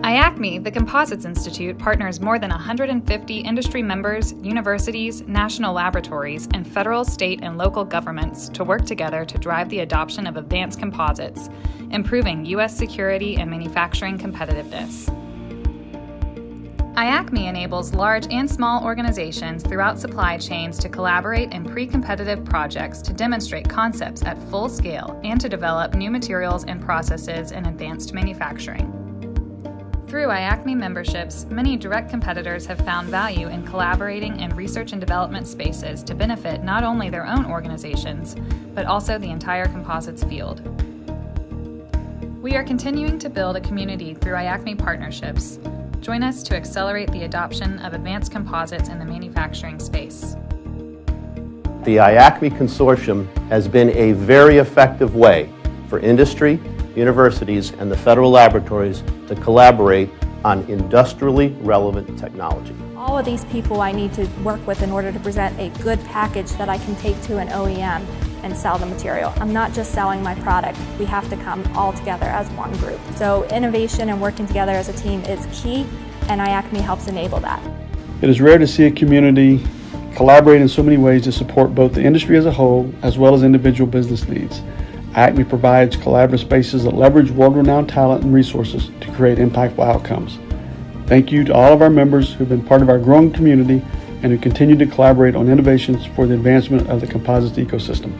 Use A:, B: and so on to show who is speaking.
A: IACMI, the Composites Institute, partners more than 150 industry members, universities, national laboratories, and federal, state, and local governments to work together to drive the adoption of advanced composites, improving U.S. security and manufacturing competitiveness. IACMI enables large and small organizations throughout supply chains to collaborate in pre-competitive projects to demonstrate concepts at full scale and to develop new materials and processes in advanced manufacturing. Through IACMI memberships, many direct competitors have found value in collaborating in research and development spaces to benefit not only their own organizations, but also the entire composites field. We are continuing to build a community through IACMI partnerships. Join us to accelerate the adoption of advanced composites in the manufacturing space.
B: The IACMI Consortium has been a very effective way for industry, universities, and the federal laboratories to collaborate on industrially relevant technology.
C: All of these people I need to work with in order to present a good package that I can take to an OEM and sell the material. I'm not just selling my product. We have to come all together as one group. So innovation and working together as a team is key, and IACMI helps enable that.
D: It is rare to see a community collaborate in so many ways to support both the industry as a whole as well as individual business needs. IACMI provides collaborative spaces that leverage world-renowned talent and resources to create impactful outcomes. Thank you to all of our members who've been part of our growing community and who continue to collaborate on innovations for the advancement of the composites ecosystem.